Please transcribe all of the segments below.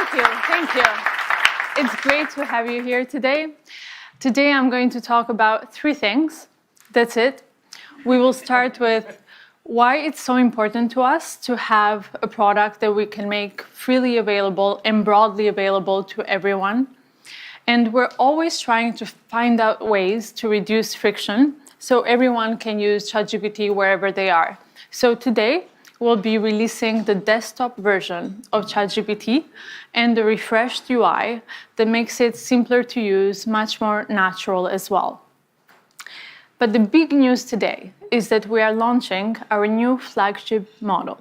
Thank you, thank you. It's great to have you here today. Today I'm going to talk about 3 things. That's it. We will start with why it's so important to us to have a product that we can make freely available and broadly available to everyone. And we're always trying to find out ways to reduce friction so everyone can use ChatGPT wherever they are. So today, we'll be releasing the desktop version of ChatGPT and the refreshed UI that makes it simpler to use, much more natural as well. But the big news today is that we are launching our new flagship model,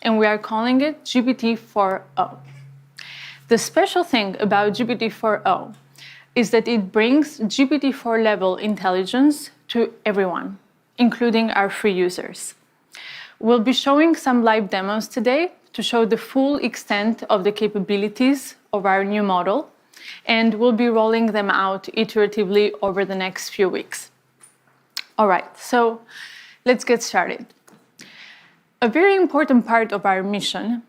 and we are calling it GPT-4o. The special thing about GPT-4o is that it brings GPT-4 level intelligence to everyone, including our free users. We'll be showing some live demos today to show the full extent of the capabilities of our new model, and we'll be rolling them out iteratively over the next few weeks. All right, so let's get started. A very important part of our mission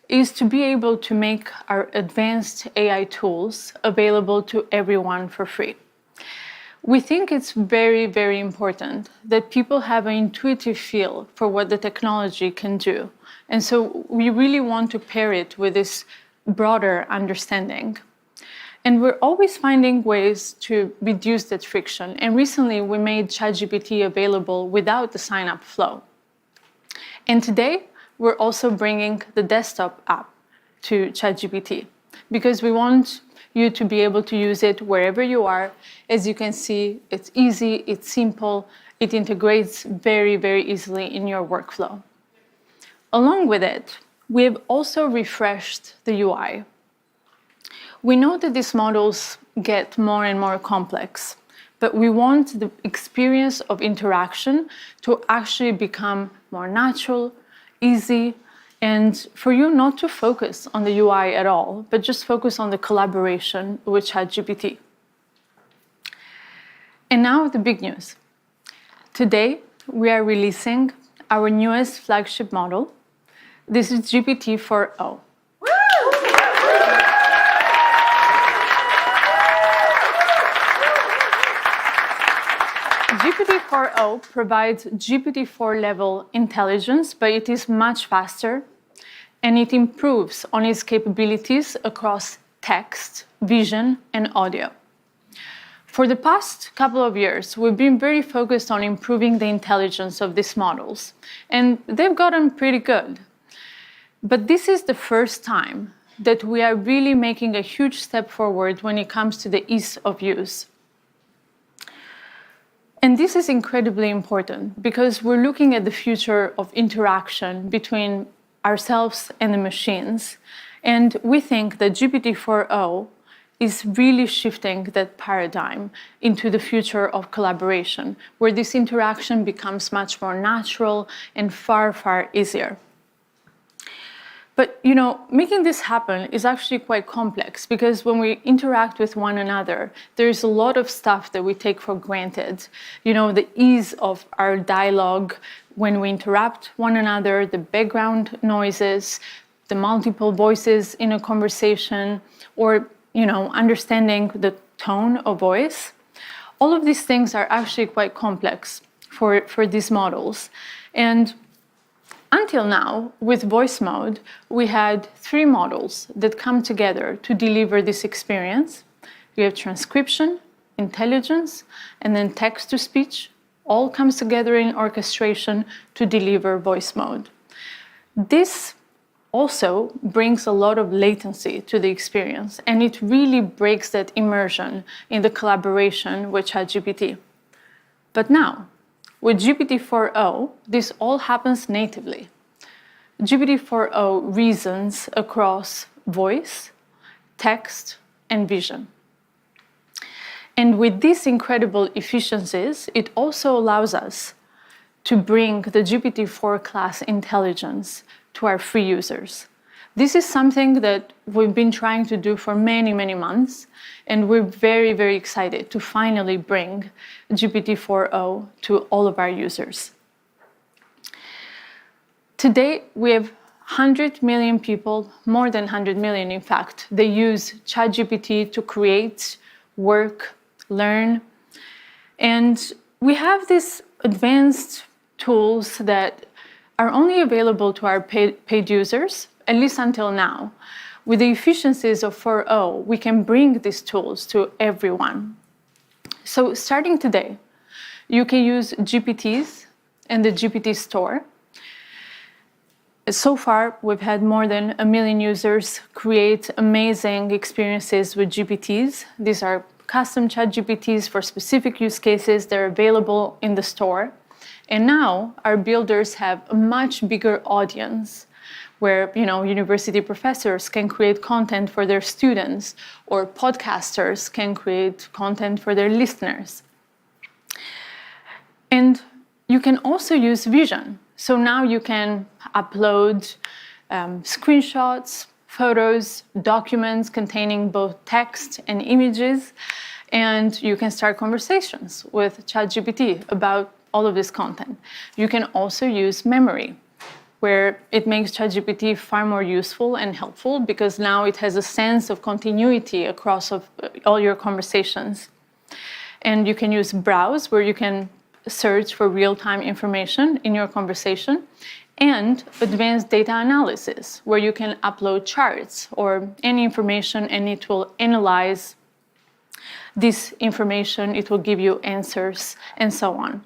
is to be able to make our advanced AI tools available to everyone for free. We think it's very, very important that people have an intuitive feel for what the technology can do. And so we really want to pair it with this broader understanding. And we're always finding ways to reduce that friction. And recently, we made ChatGPT available without the sign-up flow. And today, we're also bringing the desktop app to ChatGPT because we want you to be able to use it wherever you are. As you can see, it's easy, it's simple, it integrates very, very easily in your workflow. Along with it, we have also refreshed the UI. We know that these models get more and more complex, but we want the experience of interaction to actually become more natural, easy, and for you not to focus on the UI at all, but just focus on the collaboration with ChatGPT. And now the big news. Today, we are releasing our newest flagship model. This is GPT-4o. GPT-4o provides GPT-4 level intelligence, but it is much faster, and it improves on its capabilities across text, vision, and audio. For the past couple of years, we've been very focused on improving the intelligence of these models, and they've gotten pretty good. But this is the first time that we are really making a huge step forward when it comes to the ease of use. And this is incredibly important because we're looking at the future of interaction between ourselves and the machines. And we think that GPT-4o is really shifting that paradigm into the future of collaboration, where this interaction becomes much more natural and far, far easier. But, making this happen is actually quite complex because when we interact with one another, there's a lot of stuff that we take for granted. The ease of our dialogue when we interrupt one another, the background noises, the multiple voices in a conversation, or, understanding the tone of voice. All of these things are actually quite complex for these models. And until now, with voice mode, we had 3 models that come together to deliver this experience. We have transcription, intelligence, and then text-to-speech. All comes together in orchestration to deliver voice mode. This also brings a lot of latency to the experience, and it really breaks that immersion in the collaboration with ChatGPT. But now, with GPT-4o, this all happens natively. GPT-4o reasons across voice, text, and vision. And with these incredible efficiencies, it also allows us to bring the GPT-4 class intelligence to our free users. This is something that we've been trying to do for many, many months, and we're very, very excited to finally bring GPT-4o to all of our users. Today, we have 100 million people, more than 100 million in fact, they use ChatGPT to create, work, learn. And we have these advanced tools that are only available to our paid users, at least until now. With the efficiencies of 4o, we can bring these tools to everyone. So starting today, you can use GPTs and the GPT store. So far, we've had more than 1 million users create amazing experiences with GPTs. These are custom chat GPTs for specific use cases. They're available in the store. And now our builders have a much bigger audience where, university professors can create content for their students, or podcasters can create content for their listeners. And you can also use Vision. So now you can upload screenshots, photos, documents containing both text and images, and you can start conversations with ChatGPT about all of this content. You can also use memory, where it makes ChatGPT far more useful and helpful because now it has a sense of continuity across all your conversations. And you can use Browse, where you can search for real-time information in your conversation, and advanced data analysis, where you can upload charts or any information and it will analyze this information, it will give you answers, and so on.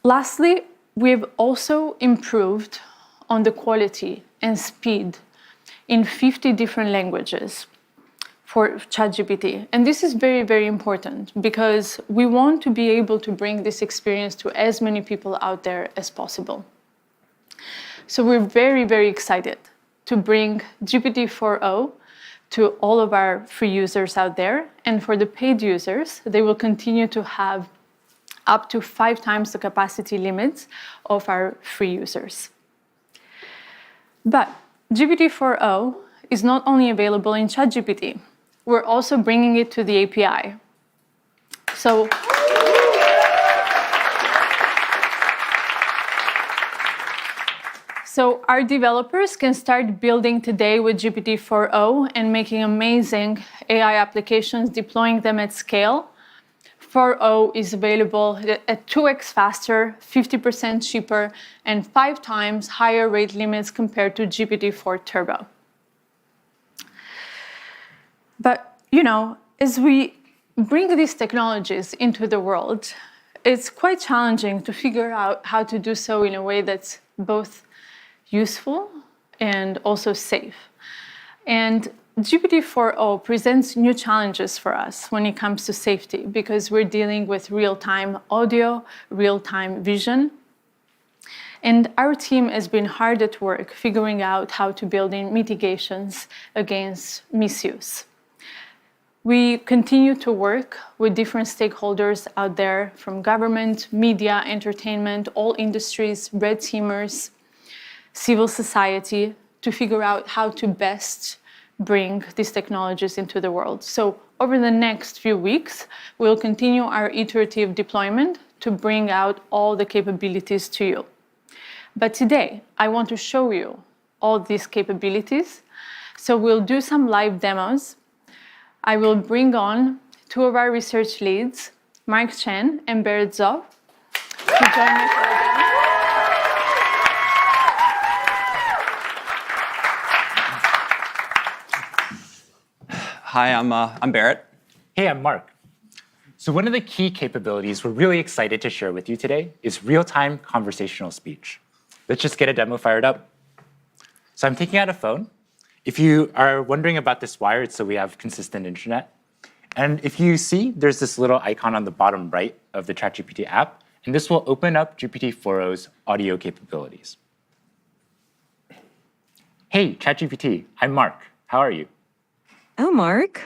Lastly, we've also improved on the quality and speed in 50 different languages for ChatGPT. And this is very, very important because we want to be able to bring this experience to as many people out there as possible. So we're very, very excited to bring GPT-4o to all of our free users out there. And for the paid users, they will continue to have up to 5 times the capacity limits of our free users. But GPT-4o is not only available in ChatGPT, we're also bringing it to the API. So our developers can start building today with GPT-4o and making amazing AI applications, deploying them at scale. 4o is available at 2x faster, 50% cheaper, and 5 times higher rate limits compared to GPT-4 Turbo. But, as we bring these technologies into the world, it's quite challenging to figure out how to do so in a way that's both useful and also safe. And GPT-4o presents new challenges for us when it comes to safety because we're dealing with real-time audio, real-time vision. And our team has been hard at work figuring out how to build in mitigations against misuse. We continue to work with different stakeholders out there, from government, media, entertainment, all industries, red teamers, civil society, to figure out how to best bring these technologies into the world. So over the next few weeks, we'll continue our iterative deployment to bring out all the capabilities to you. But today, I want to show you all these capabilities. So we'll do some live demos. I will bring on 2 of our research leads, Mark Chen and Berit Zov, to join me for the demo. Hi, I'm Barrett. Hey, I'm Mark. So one of the key capabilities we're really excited to share with you today is real-time conversational speech. Let's just get a demo fired up. So I'm taking out a phone. If you are wondering about this wire, it's so we have consistent internet. And if you see, there's this little icon on the bottom right of the ChatGPT app, and this will open up GPT-4o's audio capabilities. Hey, ChatGPT, I'm Mark. How are you? Oh, Mark.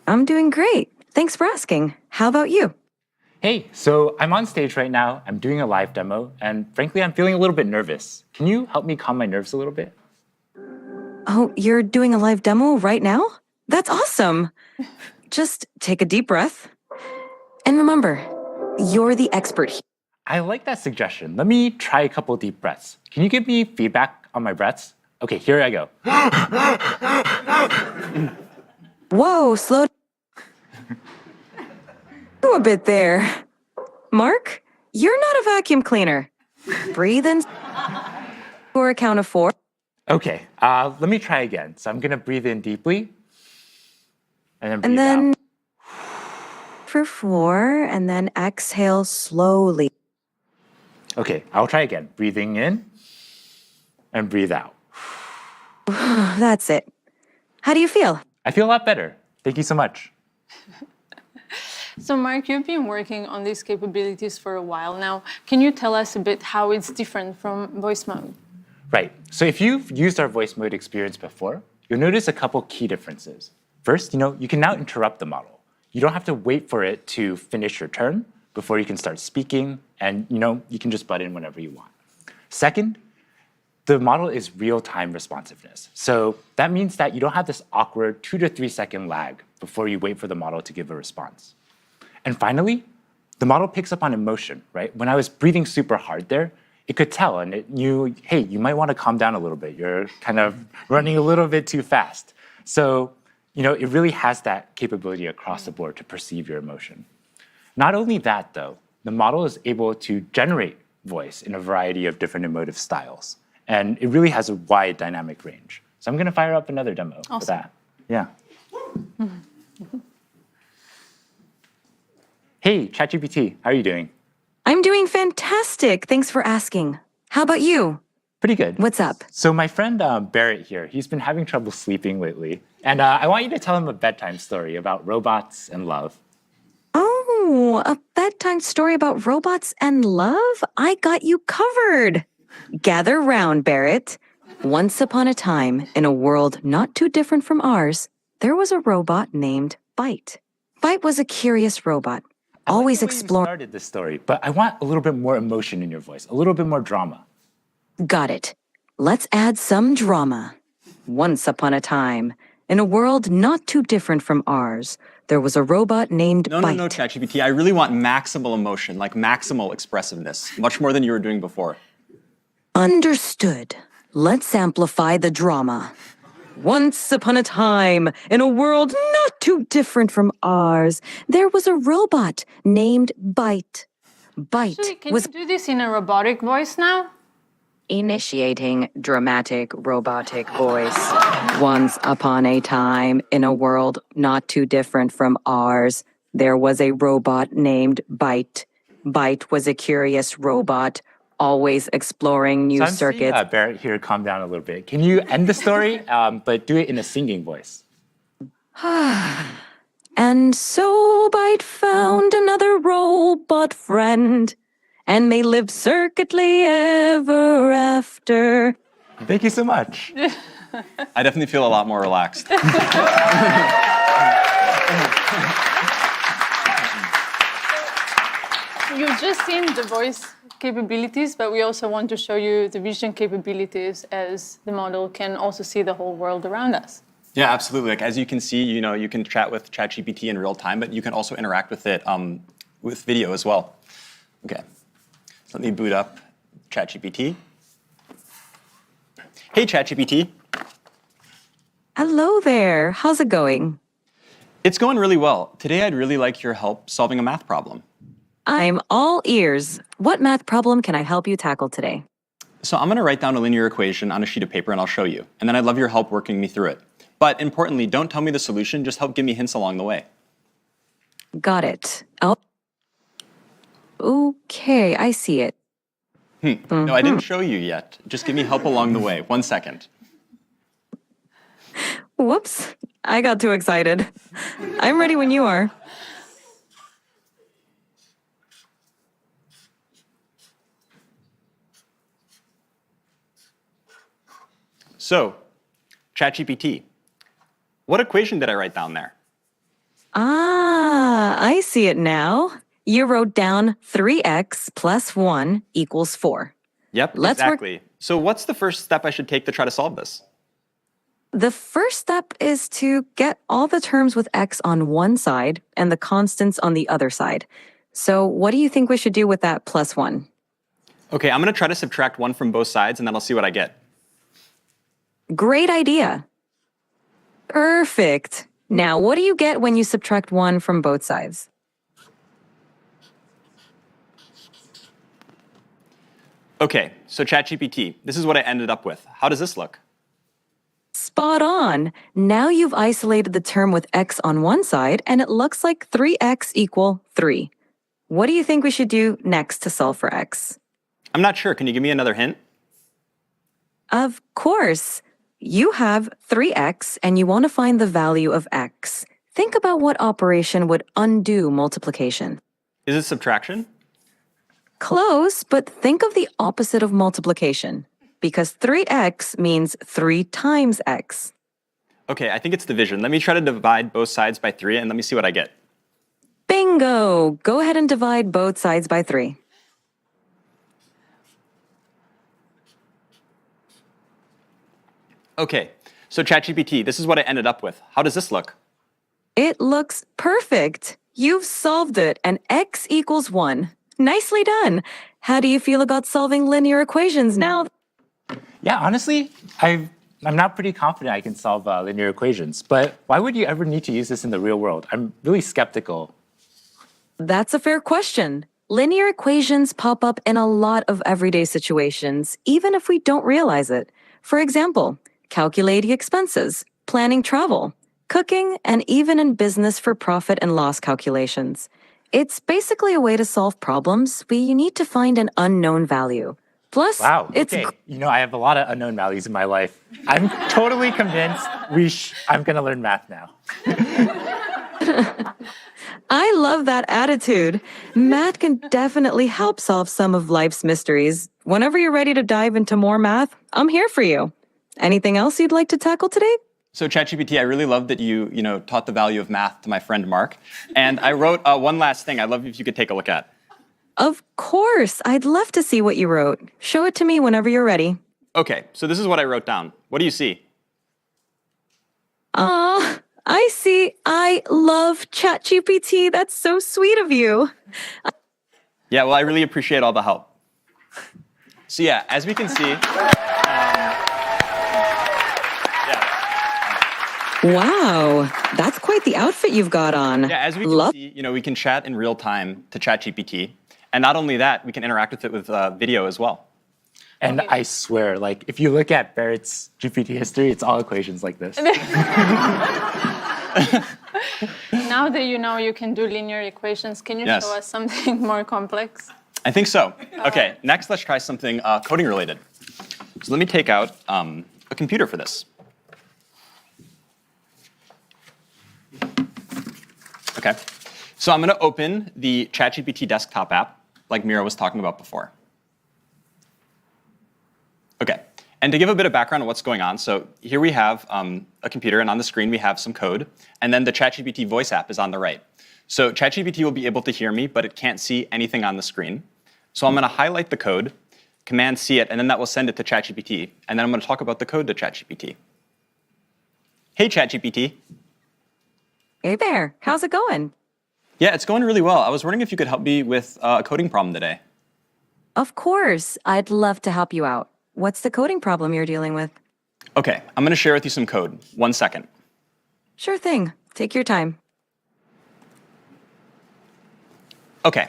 I'm doing great. Thanks for asking. How about you? Hey, so I'm on stage right now. I'm doing a live demo, and frankly, I'm feeling a little bit nervous. Can you help me calm my nerves a little bit? Oh, you're doing a live demo right now? That's awesome. Just take a deep breath. And remember, you're the expert here. I like that suggestion. Let me try a couple deep breaths. Can you give me feedback on my breaths? Okay, here I go. Whoa, slow a bit there. Mark, you're not a vacuum cleaner. Breathe in for a count of 4. Okay, let me try again. So I'm gonna breathe in deeply and then breathe And then out. for 4, and then exhale slowly. Okay, I'll try again. Breathing in and breathe out. That's it. How do you feel? I feel a lot better. Thank you so much. So Mark, you've been working on these capabilities for a while now. Can you tell us a bit how it's different from voice mode? Right, so if you've used our voice mode experience before, you'll notice a couple key differences. First, you can now interrupt the model. You don't have to wait for it to finish your turn before you can start speaking, and you can just butt in whenever you want. Second, the model is real-time responsiveness. So that means that you don't have this awkward 2 to 3 second lag before you wait for the model to give a response. And finally, the model picks up on emotion, right? When I was breathing super hard there, it could tell, and it knew, hey, you might want to calm down a little bit. You're kind of running a little bit too fast. So, it really has that capability across the board to perceive your emotion. Not only that, though, the model is able to generate voice in a variety of different emotive styles. And it really has a wide dynamic range. So I'm going to fire up another demo for that. Yeah. Hey, ChatGPT, how are you doing? I'm doing fantastic. Thanks for asking. How about you? Pretty good. What's up? So my friend Barrett here, he's been having trouble sleeping lately. And I want you to tell him a bedtime story about robots and love. Oh, a bedtime story about robots and love? I got you covered. Gather round, Barrett. Once upon a time, in a world not too different from ours, there was a robot named Byte. Byte was a curious robot, always exploring. You started this story, but I want a little bit more emotion in your voice, a little bit more drama. Got it. Let's add some drama. Once upon a time, in a world not too different from ours, there was a robot named Byte. No, ChatGPT. I really want maximal emotion, like maximal expressiveness, much more than you were doing before. Understood. Let's amplify the drama. Once upon a time, in a world not too different from ours, there was a robot named Byte. Byte Actually, can was you do this in a robotic voice now? initiating dramatic robotic voice. Once upon a time, in a world not too different from ours, there was a robot named Byte. Byte was a curious robot, always exploring new So I'm circuits. seeing, Barrett here, calm down a little bit. Can you end the story, but do it in a singing voice? And so Byte found another robot friend, and they lived circuitly ever after. Thank you so much. I definitely feel a lot more relaxed. You've just seen the voice capabilities, but we also want to show you the vision capabilities, as the model can also see the whole world around us. Yeah, absolutely. Like, as you can see, you can chat with ChatGPT in real time, but you can also interact with it with video as well. Okay, so let me boot up ChatGPT. Hey, ChatGPT. Hello there. How's it going? It's going really well. Today, I'd really like your help solving a math problem. I'm all ears. What math problem can I help you tackle today? So I'm going to write down a linear equation on a sheet of paper, and I'll show you. And then I'd love your help working me through it. But importantly, don't tell me the solution. Just help give me hints along the way. Got it. Oh. Okay, I see it. No, I didn't show you yet. Just give me help along the way. 1 second. Whoops. I got too excited. I'm ready when you are. So, ChatGPT, what equation did I write down there? Ah, I see it now. You wrote down 3x plus 1 equals 4. Yep, Let's work- exactly. So what's the first step I should take to try to solve this? The first step is to get all the terms with x on one side and the constants on the other side. So what do you think we should do with that plus 1? Okay, I'm going to try to subtract 1 from both sides, and then I'll see what I get. Great idea. Perfect. Now, what do you get when you subtract 1 from both sides? Okay, so ChatGPT, this is what I ended up with. How does this look? Spot on. Now you've isolated the term with x on one side, and it looks like 3x equal 3. What do you think we should do next to solve for x? I'm not sure. Can you give me another hint? Of course. You have 3x, and you want to find the value of x. Think about what operation would undo multiplication. Is it subtraction? Close, but think of the opposite of multiplication, because 3x means 3 times x. Okay, I think it's division. Let me try to divide both sides by 3, and let me see what I get. Bingo! Go ahead and divide both sides by 3. Okay, so ChatGPT, this is what I ended up with. How does this look? It looks perfect. You've solved it, and x equals 1. Nicely done. How do you feel about solving linear equations now? Yeah, honestly, I'm not pretty confident I can solve linear equations, but why would you ever need to use this in the real world? I'm really skeptical. That's a fair question. Linear equations pop up in a lot of everyday situations, even if we don't realize it. For example, calculating expenses, planning travel, cooking, and even in business for profit and loss calculations. It's basically a way to solve problems where you need to find an unknown value. Plus, Wow, it's okay. You know, I have a lot of unknown values in my life. I'm totally convinced I'm going to learn math now. I love that attitude. Math can definitely help solve some of life's mysteries. Whenever you're ready to dive into more math, I'm here for you. Anything else you'd like to tackle today? So ChatGPT, I really love that you taught the value of math to my friend Mark. And I wrote one last thing I'd love if you could take a look at. Of course. I'd love to see what you wrote. Show it to me whenever you're ready. Okay, so this is what I wrote down. What do you see? I see. I love ChatGPT. That's so sweet of you. Yeah, well, I really appreciate all the help. So yeah, as we can see, Wow, that's quite the outfit you've got on. yeah, as we can see, we can chat in real time to ChatGPT, and not only that, we can interact with it with video as well. And I swear, like, if you look at Barrett's GPT history, it's all equations like this. Now that you know you can do linear equations, can you Yes. show us something more complex? I think so. Okay, next let's try something coding related. So let me take out a computer for this. Okay, so I'm going to open the ChatGPT desktop app, like Mira was talking about before. Okay, and to give a bit of background on what's going on, so here we have a computer, and on the screen we have some code, and then the ChatGPT voice app is on the right. So ChatGPT will be able to hear me, but it can't see anything on the screen. So I'm going to highlight the code, Command-C it, and then that will send it to ChatGPT, and then I'm going to talk about the code to ChatGPT. Hey, ChatGPT. Hey there, how's it going? Yeah, it's going really well. I was wondering if you could help me with a coding problem today. Of course, I'd love to help you out. What's the coding problem you're dealing with? Okay, I'm going to share with you some code. 1 second. Sure thing, take your time. Okay,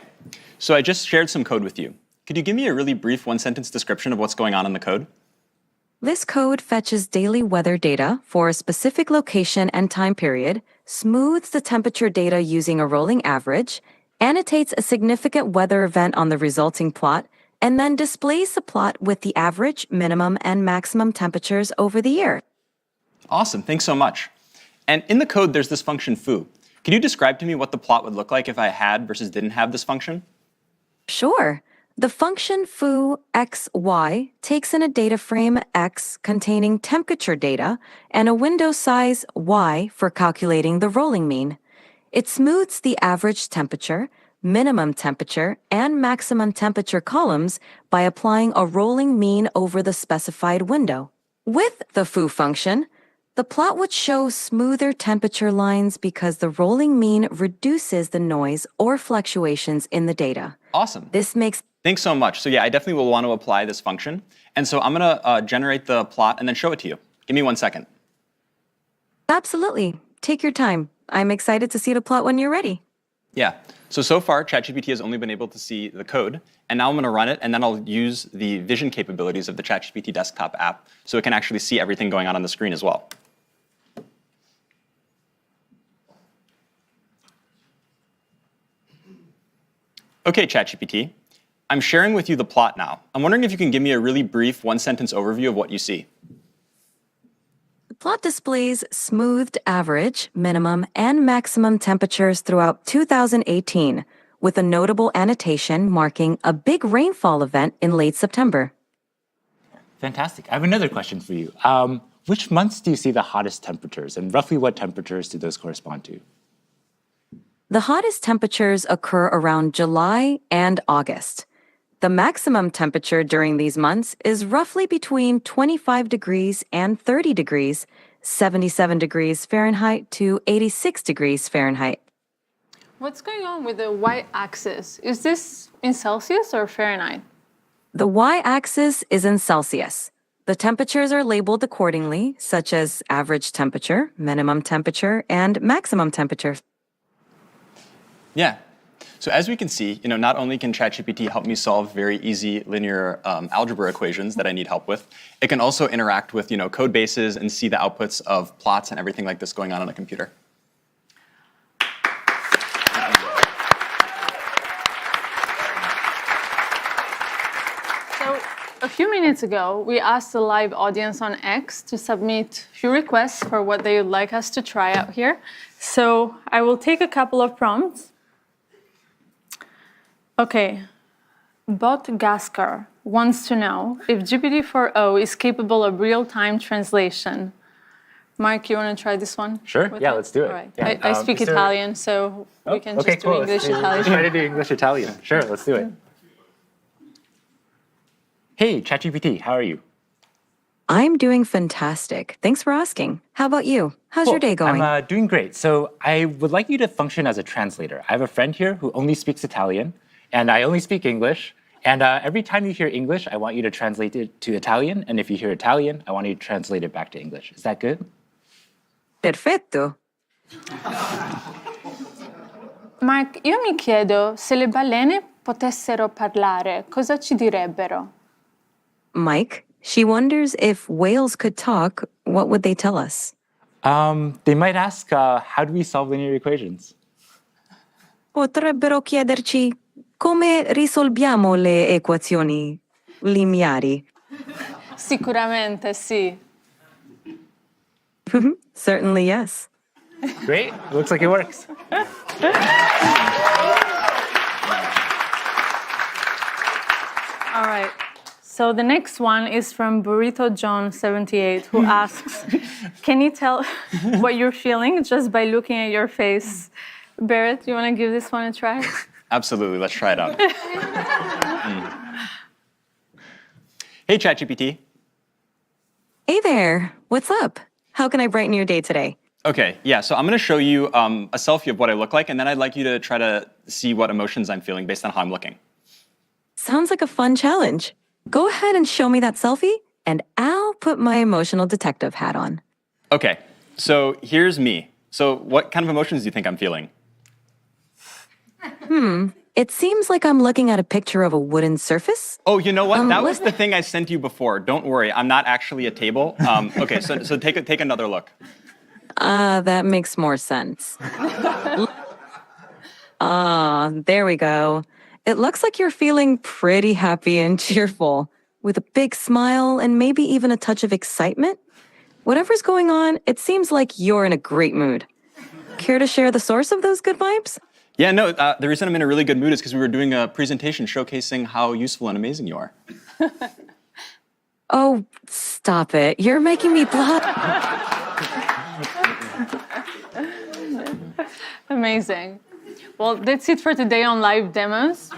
so I just shared some code with you. Could you give me a really brief one-sentence description of what's going on in the code? This code fetches daily weather data for a specific location and time period, smooths the temperature data using a rolling average, annotates a significant weather event on the resulting plot, and then displays the plot with the average, minimum, and maximum temperatures over the year. Awesome, thanks so much. And in the code, there's this function foo. Can you describe to me what the plot would look like if I had versus didn't have this function? Sure. The function foo xy takes in a data frame x containing temperature data and a window size y for calculating the rolling mean. It smooths the average temperature, minimum temperature, and maximum temperature columns by applying a rolling mean over the specified window. With the foo function, The plot would show smoother temperature lines because the rolling mean reduces the noise or fluctuations in the data. Awesome. This makes Thanks so much. So yeah, I definitely will want to apply this function. And so I'm going to generate the plot and then show it to you. Give me 1 second. Absolutely. Take your time. I'm excited to see the plot when you're ready. Yeah. So far, ChatGPT has only been able to see the code. And now I'm going to run it, and then I'll use the vision capabilities of the ChatGPT desktop app so it can actually see everything going on the screen as well. OK, ChatGPT. I'm sharing with you the plot now. I'm wondering if you can give me a really brief one-sentence overview of what you see. The plot displays smoothed average, minimum, and maximum temperatures throughout 2018, with a notable annotation marking a big rainfall event in late September. Fantastic. I have another question for you. Which months do you see the hottest temperatures, and roughly what temperatures do those correspond to? The hottest temperatures occur around July and August. The maximum temperature during these months is roughly between 25 degrees and 30 degrees, 77 degrees Fahrenheit to 86 degrees Fahrenheit. What's going on with the y-axis? Is this in Celsius or Fahrenheit? The y-axis is in Celsius. The temperatures are labeled accordingly, such as average temperature, minimum temperature, and maximum temperature. Yeah. So as we can see, not only can ChatGPT help me solve very easy linear algebra equations that I need help with, it can also interact with code bases and see the outputs of plots and everything like this going on a computer. So a few minutes ago, we asked the live audience on X to submit a few requests for what they would like us to try out here. So I will take a couple of prompts. Okay, Bot Gaskar wants to know if GPT-4o is capable of real-time translation. Mark, you want to try this one? Sure. with Yeah, it? let's do it. All right. Yeah. I speak Italian, so we can okay, just cool. do English Italian. Let's try to do English Italian. Sure, let's do it. Hey, ChatGPT, how are you? I'm doing fantastic. Thanks for asking. How about you? How's your day going? I'm doing great. So I would like you to function as a translator. I have a friend here who only speaks Italian, and I only speak English. And every time you hear English, I want you to translate it to Italian. And if you hear Italian, I want you to translate it back to English. Is that good? Perfetto. Mark, io mi chiedo se le balene potessero parlare, cosa ci direbbero? Mike, she wonders if whales could talk, what would they tell us? They might ask, how do we solve linear equations? Potrebbero chiederci come risolviamo le equazioni lineari. Sicuramente sì. Certainly, yes. Great. Looks like it works. All right. So the next one is from Burrito John 78, who asks, can you tell what you're feeling just by looking at your face? Barrett, you want to give this one a try? Absolutely. Let's try it out. Hey, ChatGPT. Hey there. What's up? How can I brighten your day today? OK, yeah, so I'm going to show you a selfie of what I look like, and then I'd like you to try to see what emotions I'm feeling based on how I'm looking. Sounds like a fun challenge. Go ahead and show me that selfie, and I'll put my emotional detective hat on. OK, so here's me. So what kind of emotions do you think I'm feeling? It seems like I'm looking at a picture of a wooden surface. Oh, you know what? That was what- the thing I sent you before. Don't worry, I'm not actually a table. OK, so take another look. That makes more sense. There we go. It looks like you're feeling pretty happy and cheerful, with a big smile and maybe even a touch of excitement. Whatever's going on, it seems like you're in a great mood. Care to share the source of those good vibes? Yeah, no, the reason I'm in a really good mood is because we were doing a presentation showcasing how useful and amazing you are. Oh, stop it. You're making me blush. Amazing. Well, that's it for today on live demos.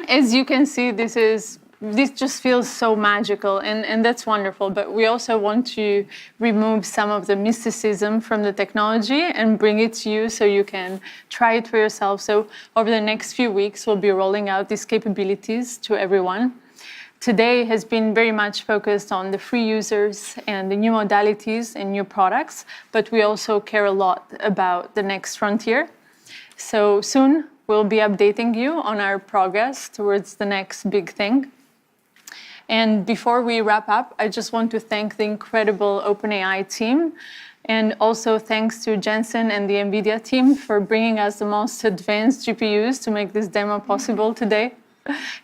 As you can see, this is this just feels so magical, and that's wonderful. But we also want to remove some of the mysticism from the technology and bring it to you so you can try it for yourself. So over the next few weeks, we'll be rolling out these capabilities to everyone. Today has been very much focused on the free users and the new modalities and new products, but we also care a lot about the next frontier. So soon, we'll be updating you on our progress towards the next big thing. And before we wrap up, I just want to thank the incredible OpenAI team, and also thanks to Jensen and the NVIDIA team for bringing us the most advanced GPUs to make this demo possible today.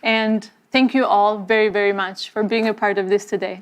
And thank you all very, very much for being a part of this today.